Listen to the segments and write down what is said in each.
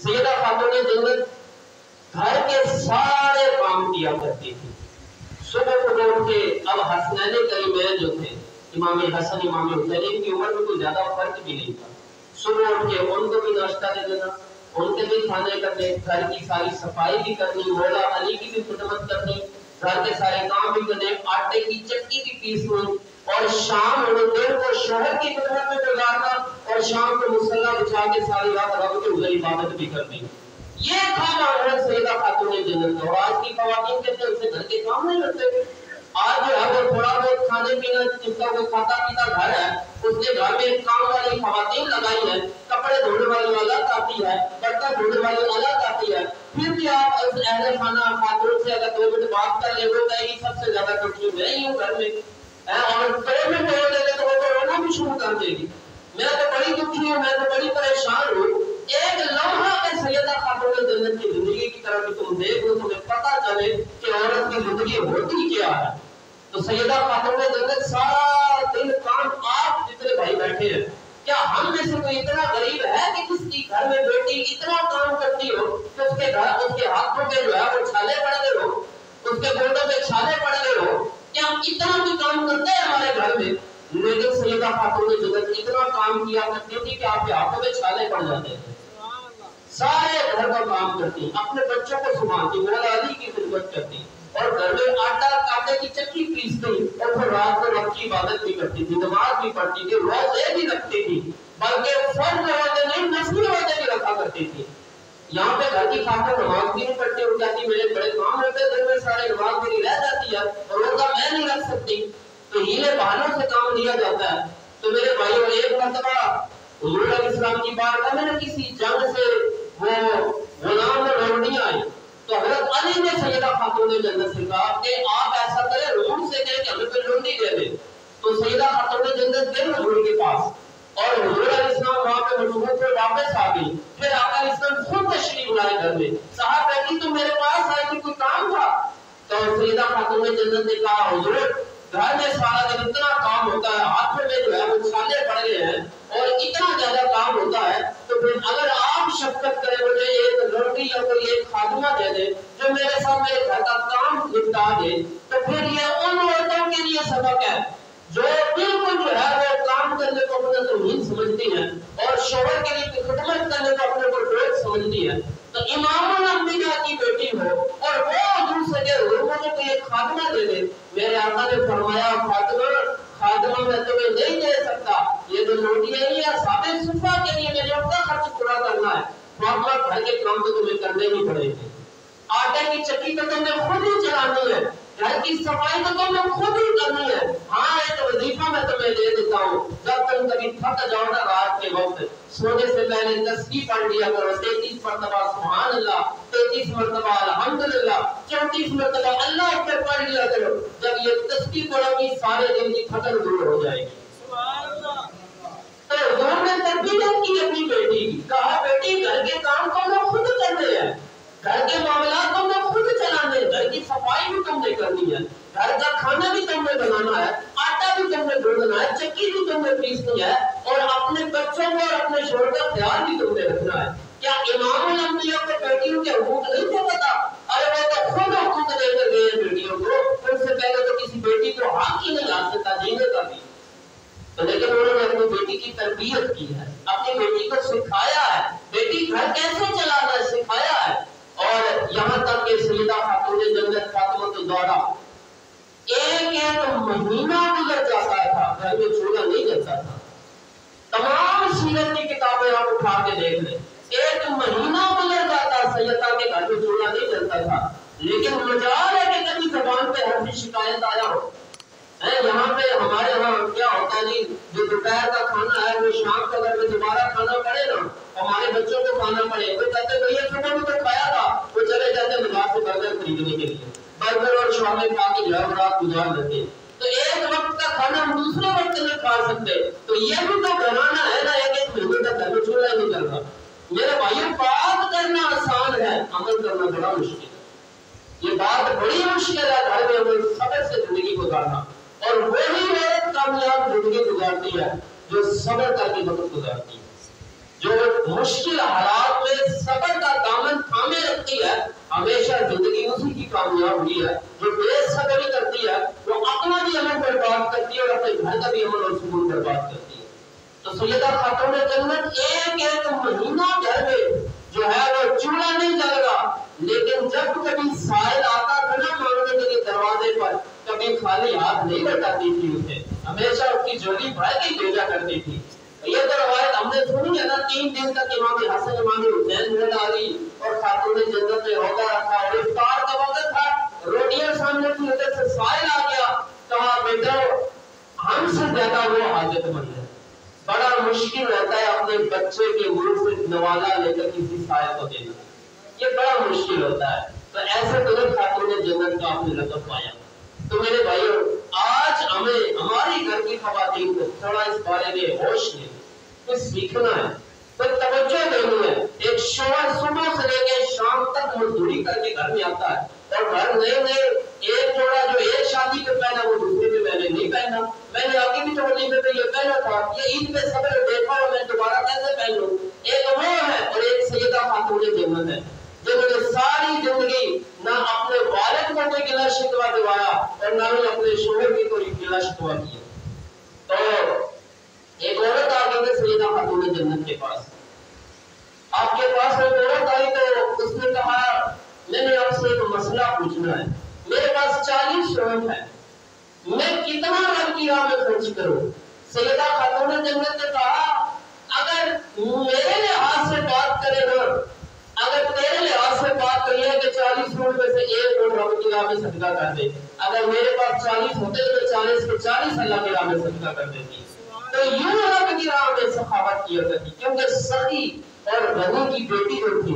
سیدہ خاتون جنت گھر کے سارے کام کیا کرتی تھی. صبح کو اٹھ کے اب حسنین کریمین جو تھے امام حسن امام حسین کی عمر میں کوئی زیادہ فرق بھی نہیں تھا. صبح اٹھ کے ان کو بھی ناشتہ دے دینا, ان کے بھی کھانے کرنے, گھر کی ساری صفائی بھی کرنی, مولا علی کی بھی خدمت کرنی, گھر کے سارے کام بھی کرنے, آٹے کی چکی بھی پیسنی, اور شام دن کو شہر کی خدمت میں گزارنا, اور شام کو مصلی بچھا کے ساری رات رب کے حضور عبادت بھی کرنی. یہ تھا معاملہ سیدہ خاتون جنت. اور آج کی خواتین کہتے ہیں اسے گھر کے کام نہیں کرتے. آج جو ہے وہ تھوڑا بہت کھانے پینا جس کا وہ کھاتا پیتا گھر ہے, اس نے گھر میں کام والی خواتین لگائی ہیں, کپڑے دھونے والی الگ آتی ہے, برتن دھونے والی الگ آتی ہے. پھر بھی آپ اہل خانہ خاتون سے اگر 2 منٹ بات کر لیں وہ کہے گی سب سے زیادہ کٹھی میں ہی ہوں گھر میں, اور 2 منٹ بول دے تو وہ تو رونا بھی شروع کر دے گی, میں تو بڑی دکھی ہوں, میں تو بڑی پریشان ہوں. ایک لمحہ میں سیدہ خاتون جنت کی زندگی کی طرف تم دیکھ لو, تمہیں پتہ چلے کہ عورت کی زندگی ہوتی کیا ہے. تو سیدہ خاتون جنت سارا دن کام, آپ جتنے بھائی بیٹھے ہیں کیا ہم میں سے کوئی اتنا غریب ہے کہ کس کی گھر میں بیٹی اتنا کام کرتی ہو کہ اس کے ہاتھوں پہ جو ہے وہ چھالے پڑ گئے ہو, اس کے گوڈوں پہ چھالے پڑ گئے ہو, کیا ہم اتنا بھی کام کرتے ہیں ہمارے گھر میں؟ لیکن سیدہ خاتون جنت اتنا کام کیا کرتی تھی کہ آپ کے ہاتھوں پہ چھالے پڑ جاتے تھے. سارے گھر کا کام کرتی, اپنے بچوں کو سنبھالتی, مولا علی کی خدمت کرتی, اور گھر میں آٹے کی چکی پیستی, اور پھر رات کو رب کی عبادت بھی کرتی تھی, نماز بھی پڑھتی تھی, روزے بھی رکھتی تھی, بلکہ فرض روزے نہیں نفلی روزے بھی رکھا کرتی تھی. یہاں پہ گھر کی خاتون نماز بھی نہیں پڑھتی, اور کہتی میرے بڑے کام ہوتے ہیں, دن میں سارے نماز میری رہ جاتی ہے اور روزہ میں نہیں رکھ سکتی. تو ہیلے بہانوں سے کام لیا جاتا ہے. تو میرے بھائیوں, ایک مرتبہ حضور علیہ السلام کی بارگاہ میں کسی جنگ سے وہ غلام لوٹیاں آئی, تو حضرت علی نے سیدہ خاتون جنت سے کہا کہ آپ ایسا کریں, روم سے کہیں کہ ہمیں کوئی لونڈی دے دیں. تو سیدہ خاتون جنت گئی حضور کے پاس, اور حضور علیہ السلام وہاں پہ مشہور سے واپس آ گئی. پھر آقا علیہ السلام خود تشریف لائے گھر میں. صاحب بیٹی تم میرے پاس آئی تھی, کوئی کام تھا؟ تو سیدہ خاتون جنت نے کہا حضور گھر میں سارا دن اتنا کام ہوتا ہے, ہاتھوں میں جو ہے وہ چھالے پڑ گئے ہیں, اور اتنا زیادہ کام ہوتا ہے, تو پھر اگر آپ شفقت کریں مجھے ایک لڑکی یا کوئی ایک خادمہ دے دے جو میرے ساتھ میرے گھر کا کام نپٹا دے, تو پھر یہ ان عورتوں کے لیے سبق ہے جو بالکل جو ہے وہ کام کرنے کو اپنا توہین سمجھتی ہیں, اور شوہر کے لیے خدمت کرنے کو اپنے کو ڈوٹ سمجھتی ہے. تو امام الانبیاء کی بیٹی ہو اور وہ حضور سے کہ حضور مجھے کوئی ایک خادمہ دے دے, میرے آقا نے فرمایا خادمہ میں تمہیں نہیں دے سکتا, یہ جو روٹیاں ہیں ثابت صفا کے لیے میرے اپنا خرچ پورا کرنا ہے, محمد گھر کے کام تو تمہیں کرنے ہی پڑے گے. آٹے کی چکی تو تمہیں خود ہی چلانی ہے, گھر کی صفائی تو تمہیں خود ہی کرنی ہے. ہاں ایک وظیفہ میں تمہیں دے دیتا ہوں, جب تم کبھی تھک جاؤ نا رات کے وقت سونے سے پہلے تسبیح پڑھ لیا کرو, 33 مرتبہ سبحان اللہ, 33 مرتبہ الحمدللہ, 34 مرتبہ اللہ اکبر پڑھ لیا کرو. جب یہ تسبیح پڑھو گی سارے دن کی تھکن دور ہو جائے گی. تو حضور نے تربیت کی اپنی بیٹی کی, کہا بیٹی گھر کے کام تم نے خود کرنے ہیں, گھر کے معاملات تم نے خود چلانے ہیں, گھر کی صفائی بھی تم نے کرنی ہے, گھر کا کھانا بھی تم نے بنانا ہے, آٹا بھی تم نے گوندنا ہے, چکی بھی تم نے پیسنی ہے, اور اپنے بچوں کو اور اپنے شوہر کا خیال بھی تم نے رکھنا ہے. کیا امام الانبیاء کو بیٹیوں کے حقوق نہیں تھے پتا؟ ارے وہ تو خود حقوق دے کر گئے بیٹیوں کو, ان سے پہلے تو کسی بیٹی کو حق ہی نہیں حاصل تھا جینے کا بھی. لیکن انہوں نے اپنی بیٹی کی تربیت کی ہے, اپنی بیٹی کو سکھایا ہے, بیٹی گھر کیسے چلانا ہے سکھایا ہے. اور یہاں تک کہ سیدہ خاتون جنت فاطمہ الزہرا ایک مہینہ گزر جاتا تھا گھر میں چولہا نہیں جلتا تھا. تمام سیرت کی کتابیں آپ اٹھا کے دیکھ لیں, ایک مہینہ گزر جاتا سیدہ کے گھر میں چولہا نہیں جلتا تھا. لیکن مجال ہے کہ کبھی زبان پہ حرفی شکایت آیا ہو. یہاں پہ ہمارے یہاں کیا ہوتا ہے جی, جو دوپہر کا کھانا ہے وہ شام کو اگر میں دوبارہ کھانا پڑے نا, ہمارے بچوں کو کھانا پڑے, وہ کہتے ہیں بھیا صبح بھی تو کھایا تھا, وہ چلے جاتے بازار سے برگر خریدنے کے لیے, برگر اور شامے کھا کے جو ہے رات گزار لیتے. تو ایک وقت کا کھانا ہم دوسرے وقت میں کھا سکتے, تو یہ بھی تو بنانا ہے نا, ایک مہینے تک گھر میں چولہا نہیں چل رہا. میرے بھائیوں بات کرنا آسان ہے, عمل کرنا بڑا مشکل ہے. یہ بات بڑی مشکل ہے گھر میں عمل صبر سے زندگی گزارنا, اور وہی عورت کامیاب زندگی گزارتی ہے جو صبر کر کے وقت گزارتی ہے, جو مشکل حالات میں صبر کامیاب ہوئی ہے، جو بے صبری کرتی ہے وہ اپنا بھی عمل برباد کرتی ہے اور اپنے گھر کا بھی عمل اور سکون برباد کرتی ہے۔ تو سیدہ خاتون جنت ایک مہینہ گھر میں جو ہے وہ چولہا نہیں جل گا، لیکن جب کبھی سائل آتا تھا نا مانگنے کے لیے دروازے پر، کبھی خالی ہاتھ نہیں لٹاتی تھی اسے، ہمیشہ اس کی جھولی بھر کے بھیجا کرتی تھی۔ یہ تو روایت ہم نے سنی ہے نا، 3 دن تک امام حسن امام حسین نے ڈالی اور خاتون جنت نے روزہ رکھا، اور افطار کا وقت تھا، روٹیاں سامنے تھی، ادھر سے سائل آ گیا، کہا بیٹا ہم سے زیادہ وہ حاجت مند ہے۔ بڑا مشکل رہتا ہے اپنے بچے کے منہ سے نوالا لے کر کسی سائل کو دینا، یہ بڑا مشکل ہوتا ہے۔ تو ایسے بزرگ خاتون جنت کا آپ نے لقب پایا۔ تو میرے بھائیوں، آج ہمیں ہماری گھر کی خواتین کو تھوڑا اس بارے میں ہوش لے کچھ سیکھنا ہے، کوئی توجہ دینی ہے۔ ایک شوہر صبح سے لے کے شام تک مزدوری کر کے گھر میں آتا ہے، اور گھر نئے ایک جوڑا جو ایک شادی پہ پہنا وہ دوسرے پہ میں نے نہیں پہنا، میں نے آگے بھی ٹولی پہ یہ پہنا تھا، یہ عید پہ صبر دیکھا اور میں دوبارہ کیسے پہن لوں۔ ایک وہ ہے اور ایک سیدہ خاتون جنت ہے جنہوں نے ساری زندگی نہ اپنے والد کو کوئی گلا شکوہ دوایا اور نہ ہی اپنے شوہر کی کوئی گلا شکوہ کیا۔ تو ایک عورت آ گئی سیدہ خاتون جنت کے پاس، آپ کے پاس ایک عورت آئی تو اس نے کہا میں نے آپ سے ایک مسئلہ پوچھنا ہے، میرے پاس 40 شوہر ہیں، میں کتنا رب کی راہ میں خرچ کروں؟ سیدہ خاتون جنت نے کہا اگر میرے لحاظ سے بات کرے نا، اگر تیرے لحاظ سے بات کری ہے کہ 40 روٹ میں سے ایک روٹ رب کی راہ میں صدقہ کر دے، اگر میرے پاس 40 ہوتے تو 40 کے 40 اللہ کی راہ میں صدقہ کر دیتی۔ تو یوں رب کی راہ میں سخاوت کیا کرتی، کیونکہ سخی اور غنی کی بیٹی جو تھی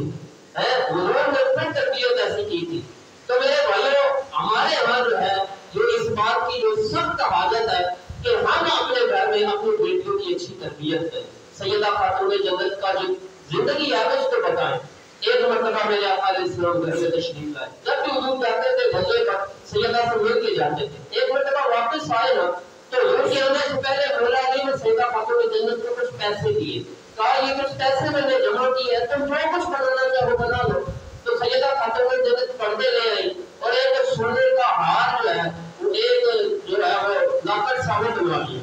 حضور نے پھر تربیت ایسی کی تھی۔ تو میرے بھائیوں، ہمارے یہاں جو ہے جو اس بات کی جو سخت حاجت ہے کہ ہم اپنے گھر میں اپنی بیٹیوں کی اچھی تربیت کریں۔ سیدہ خاتون جنت کا جو زندگی ہے اس کو بتائیں۔ ایک مرتبہ میرے آقا علیہ السلام گھر میں تشریف لائے، جب بھی حضور جاتے تھے غزوے پر سیدہ سے مل کے جاتے تھے۔ ایک مرتبہ واپس آئے نا تو حضور کے آنے سے پہلے مولا علی نے سیدہ خاتون جنت کو کچھ پیسے دیے، کہا یہ کچھ پیسے میں نے جمع کیے ہیں، تم جو کچھ بنانا چاہو بنا لو۔ تو سیدہ خاتون جنت پردے لے آئی اور ایک سونے کا ہار جو ہے ایک جو ہے وہ لاکٹ سامنے بنوا لیا۔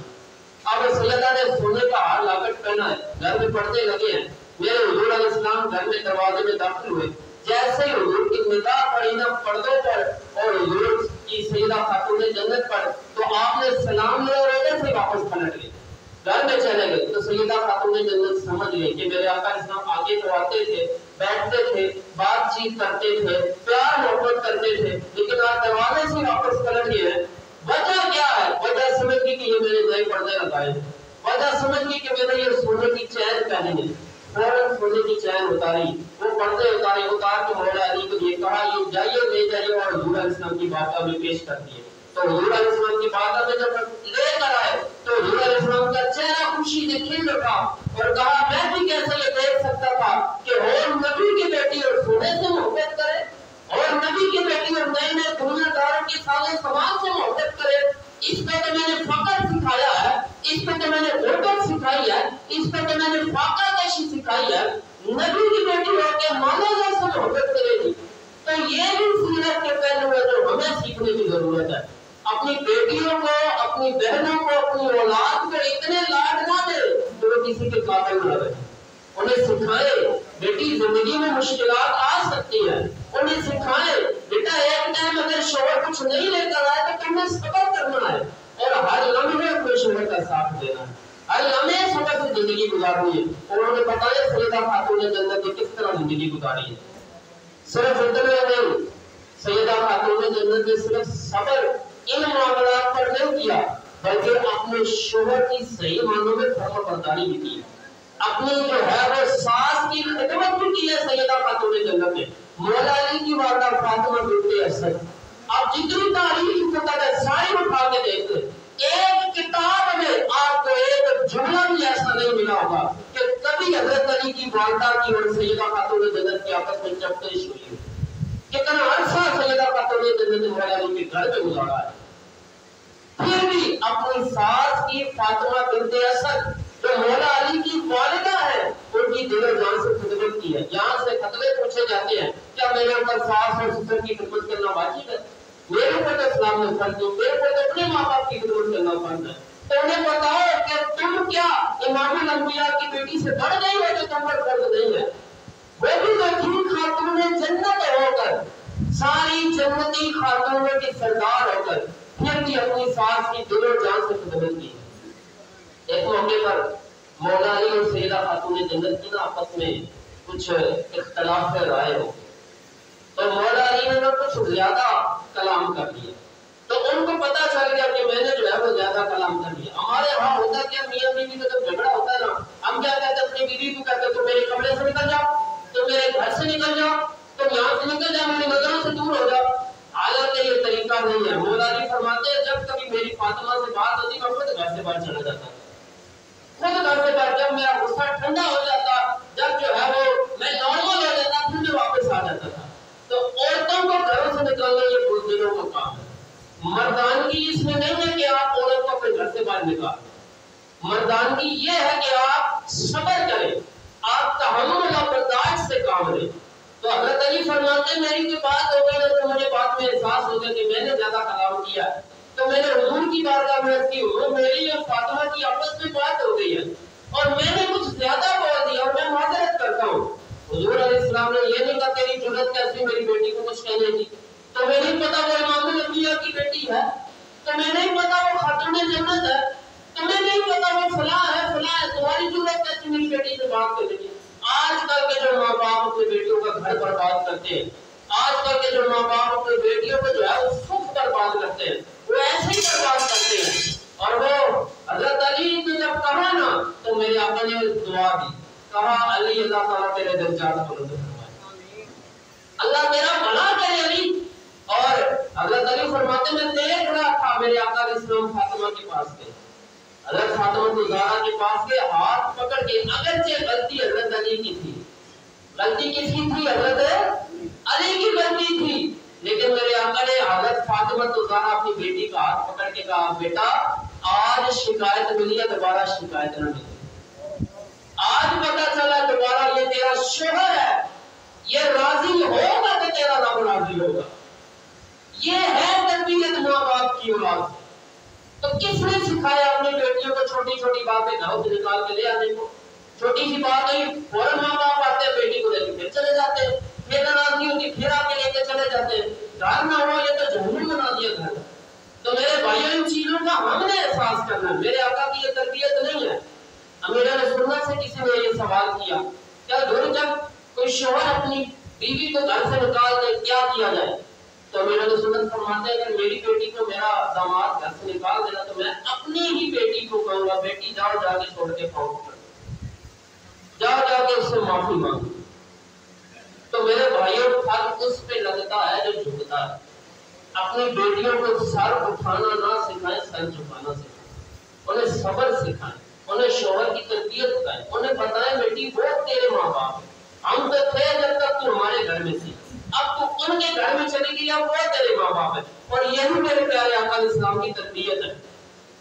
اب سیدہ نے سونے کا ہار لاکٹ پہنا ہے، گھر میں پردے لگے ہیں، میرے حضور علیہ السلام گھر میں دروازے میں داخل ہوئے، جیسے ہی حضور کی نگاہ پڑی نا پردوں پر اور حضور کی سیدہ خاتون جنت پر، تو آپ نے سلام لیا اور ادھر سے واپس پلٹ گئے، گھر میں چلے گئے۔ تو سیدہ خاتون جنت سمجھ گئی کہ میرے آقا اسلام آگے تو آتے تھے، بیٹھتے تھے، بات چیت کرتے تھے، پیار محبت کرتے تھے، لیکن آپ دروازے سے واپس پلٹ گئے ہیں، وجہ کیا ہے؟ وجہ سمجھ گئی کہ یہ میرے نئے پردے لگائے ہیں، وجہ سمجھ گئی کہ میں نے یہ سونے کی چین پہنی ہے، فوراً سونے کی چین اتاری، وہ پردے اتارے، اتار کے مولا علی کو یہ کہا یہ جائیے لے جائیے اور حضور علیہ السلام کی بارگاہ میں پیش کر دیے۔ تو حضور علیہ السلام کی بارگاہ میں جب لے کر آئے تو حضور علیہ السلام کا چہرہ خوشی سے کھل اٹھا اور کہا میں بھی کیسے یہ دیکھ سکتا تھا کہ اور نبی کی بیٹی اور سونے سے محبت کرے، اور نبی کی بیٹی اور نئے نئے دنیا داروں کی سالے سامان سے محبت کرے۔ اس پہ تو میں نے فقر سکھایا ہے، اس پہ تو میں نے غربت سکھائی ہے، اس پہ تو میں نے فاقہ کشی سکھائی ہے، نبی کی بیٹی ہو کے مالا جا سے محبت کرے گی۔ تو یہ بھی سیرت کے پہلو ہے جو ہمیں سیکھنے کی ضرورت ہے۔ اپنی بیٹیوں کو، اپنی بہنوں کو، اپنی اولاد کو اتنے لاڈ نہ دے جو وہ کسی کے قابل نہ رہے، انہیں سکھائے بیٹی زندگی میں مشکلات آ سکتی ہیں، انہیں سکھائے بیٹا ایک ٹائم اگر شوہر کچھ نہیں لے کر آئے تو تمہیں صبر کرنا ہے اور ہر لمحے اپنے شوہر کا ساتھ دینا ہے، ہر لمحے صبر سے زندگی گزارنی ہے۔ اور انہوں نے بتایا سیدہ خاتون جنت نے کس طرح زندگی گزاری ہے۔ صرف اتنا نہیں، سیدہ خاتون جنت نے صرف صبر ان معاملات پر نہیں کیا بلکہ اپنے شوہر کی صحیح معنوں میں فرما برداری بھی کی، اپنی جو ہے وہ ساس کی خدمت بھی کی ہے سیدہ خاتون جنت نے۔ مولا علی کی والدہ فاطمہ بنت اسد، آپ جتنی تاریخ کتاب ہے ساری اٹھا کے دیکھتے، ایک کتاب میں آپ کو ایک جملہ بھی ایسا نہیں ملا ہوگا کہ کبھی حضرت علی کی والدہ کی اور سیدہ خاتون جنت کی آپس میں چپتش ہوئی ہے۔ کتنا عرصہ سیدہ خاتون جنت نے مولا علی کے گھر میں گزارا ہے، پھر بھی اپنی ساس کی فاطمہ بنت اسد جو مولا علی کی والدہ ہے ان کی دل و جان سے خدمت کی ہے۔ یہاں سے قتل پوچھے جاتے ہیں کیا میرے اوپر ساس اور سسر کی خدمت کرنا واجب ہے؟ میرے اوپر تو اسلام نے فرض کیا، میرے اوپر تو اپنے ماں باپ کی خدمت کرنا فرض ہے۔ تو انہیں بتاؤ کہ تم کیا امام الانبیاء کی بیٹی سے بڑھ گئی ہو جو تم پر فرض نہیں ہے؟ وہ بھی تو تھی خاتون جنت ہو کر، ساری جنتی خاتونوں کی سردار ہو کر پھر بھی اپنی ساس کی دل و جان سے خدمت کی۔ ایک موقع پر مولا علی اور سیدہ خاتون جنت کی نا آپس میں کچھ اختلاف رائے ہو، تو مولا علی نے کچھ زیادہ کلام کر دیا، تو ان کو پتا چل گیا کہ میں نے جو ہے وہ زیادہ کلام کر دیا۔ ہمارے ہاں ہوتا کیا، میاں بیوی کا جب جھگڑا ہوتا ہے نا، ہم کیا کہتے ہیں اپنی بیوی کو کہتے ہیں تو میرے کمرے سے نکل جاؤ، تو میرے گھر سے نکل جاؤ، تو یہاں سے نکل جاؤ، میری نظروں سے دور ہو جاؤ۔ حالانکہ یہ طریقہ نہیں ہے۔ مولا علی فرماتے ہیں جب کبھی میری فاطمہ سے بات ہوتی میں خود گھر سے باہر چلا جاتا، خود گھر سے باہر، جب میرا غصہ ٹھنڈا ہو جاتا، جب جو ہے وہ میں نارمل ہو جاتا، پھر میں واپس آ جاتا تھا۔ تو عورتوں کو گھروں سے نکالنا یہ بزدلوں کا کام ہے۔ مردانگی اس میں نہیں ہے کہ آپ عورت کو اپنے گھر سے باہر نکالیں، مردانگی یہ ہے کہ آپ صبر کریں، آپ تحمل اور برداشت سے کام لیں۔ تو حضرت علی فرماتے ہیں میری کوئی بات ہو گئی نا تو مجھے بات میں احساس ہو گیا کہ میں نے زیادہ کلام کیا، تو میں نے حضور کی بارگاہ میں عرض کی حضور میری اور فاطمہ کی آپس میں بات ہو گئی ہے اور میں نے کچھ زیادہ بول دیا اور میں معذرت کرتا ہوں۔ حضور علیہ السلام نے یہ نہیں کہا تیری جرأت کیسی میری بیٹی کو کچھ کہنے کی، تو میں نہیں پتا وہ امام الانبیاء کی بیٹی ہے، تو میں نہیں پتا وہ خاتون جنت ہے، تو میں نہیں پتا وہ فلاں ہے، تمہاری جرأت کیسی میری بیٹی سے بات کرنے کی۔ آج کل کے جو ماں باپ اپنے بیٹیوں کا گھر برباد کرتے ہیں، آج کل کے جو ماں باپ اپنے بیٹیوں کو جو ہے وہ سکھ برباد کرتے ہیں، وہ ایسے ہی برباد کرتے ہیں۔ اور وہ حضرت علی نے جب کہا نا تو میرے آقا نے دعا دی، کہا علی اللہ تعالیٰ تیرے درجات بلند فرمائے، اللہ تیرا بھلا کرے علی۔ اور حضرت علی فرماتے میں دیکھ رہا تھا میرے آقا علیہ السلام فاطمہ کے پاس گئے، حضرت فاطمہ زہرا کے پاس گئے، ہاتھ پکڑ کے، اگرچہ غلطی حضرت علی کی تھی، غلطی کس کی تھی؟ حضرت علی کی غلطی تھی، لیکن میرے آقا نے حضرت فاطمہ زہرا اپنی بیٹی کا ہاتھ پکڑ کے کہا بیٹا آج شکایت ملی ہے، دوبارہ شکایت نہ ملے، آج پتا چلا دوبارہ یہ تیرا شوہر ہے، یہ راضی ہوگا کہ تیرا رب راضی ہوگا۔ یہ ہے تربیت ماں باپ کی اولاد سے۔ تو کس نے سکھایا اپنی بیٹیوں کو چھوٹی چھوٹی باتیں گھروں سے نکال کے لے آنے کو؟ چھوٹی سی بات ہوئی فوراً ماں باپ آتے ہیں بیٹی کو لے کے پھر چلے جاتے ہیں، پھر ناراضگی ہوتی پھر آ کے لے کے چلے جاتے ہیں، گھر نہ ہو یہ تو جہنم بنا دیا گھر۔ تو میرے بھائیوں ان چیزوں کا ہم نے احساس کرنا ہے، میرے آقا کی یہ تربیت نہیں ہے۔ امیر سنت سے کسی نے یہ سوال کیا کیا دور جب کوئی شوہر اپنی بیوی کو گھر سے نکال دے کیا کیا جائے؟ تو امیر سنت فرماتے ہیں اگر میری بیٹی کو میرا داماد گھر سے نکال دینا تو میں اپنی ہی بیٹی کو کہوں گا بیٹی جاؤ جا کے چھوڑ کے پاؤں پکڑ، جاؤ جا کے اس سے معافی مانگو۔ تو میرے بھائیوں فرق اس پہ لگتا ہے جو جھکتا ہے۔ اپنی بیٹیوں کو سر اٹھانا نہ سکھائیں، سر جھکانا سکھائیں، انہیں صبر سکھائیں، انہیں شوہر کی تربیت کریں، انہیں بتائیں بیٹی وہ تیرے ماں باپ ہیں، ہم تو تھے جب تک تو ہمارے گھر میں تھی، اب تو ان کے گھر میں چلی گئی، اب وہ تیرے ماں باپ ہیں۔ اور یہی میرے پیارے آقا اسلام کی تربیت ہے۔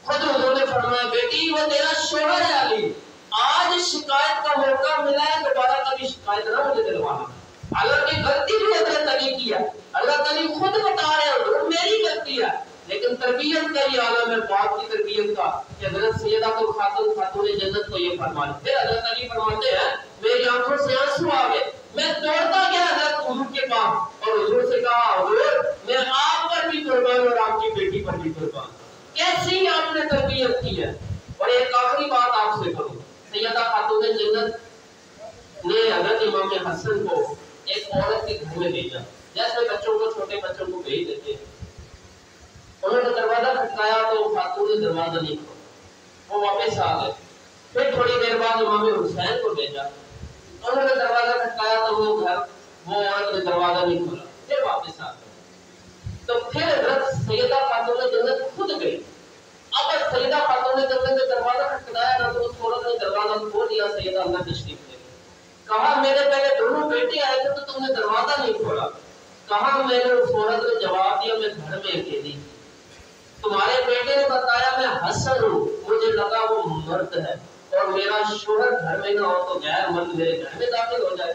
خود حضور نے فرمایا بیٹی وہ تیرا شوہر ہے علی، آج شکایت کا موقع ملا ہے دوبارہ کبھی شکایت نہ مجھے دلوانا۔ حالانکہ غلطی بھی حضرت علی کی ہے، حضرت علی خود بتا رہے ہیں حضور میری غلطی ہے، لیکن تربیت کا یہ عالم ہے باپ کی تربیت کا کہ حضرت سیدہ کو خاتون جنت کو یہ فرمایا۔ پھر حضرت علی فرماتے ہیں میری آنکھوں سے آنسو آ گئے، میں دوڑتا گیا حضرت حضور کے پاس اور حضور سے کہا حضور میں آپ پر بھی قربان اور آپ کی بیٹی پر بھی قربان، کیسی آپ نے تربیت کی ہے۔ اور ایک آخری بات آپ سے کروں، سیدہ خاتون جنت نے حضرت امام حسن کو ایک عورت کے گھر میں بھیجا، جیسے بچوں کو چھوٹے بچوں کو بھیج دیتے، انہوں نے دروازہ کھٹکایا تو خاتون نے دروازہ نہیں کھولا، وہ واپس آ گئے۔ پھر تھوڑی دیر بعد امام حسین کو بھیجا، انہوں نے دروازہ کھٹکایا تو وہ عورت نے دروازہ نہیں کھولا، پھر واپس آ گئے۔ تو پھر حضرت سیدہ خاتون جنت خود گئی۔ اب سیدہ خاتون جنت نے دروازہ کھٹکایا نا تو اس عورت نے دروازہ کھول دیا، سیدہ اللہ تشریف لے کہا میرے پہلے دونوں بیٹے آئے تھے تو تم نے دروازہ نہیں کھولا۔ کہا میں نے اس عورت نے جواب دیا میں گھر میں اکیلی، تمہارے بیٹے نے بتایا میں حسن ہوں، مجھے لگا وہ مرد ہے اور میرا شوہر گھر میں نہ ہو تو غیر مرد میرے گھر میں داخل ہو جائے۔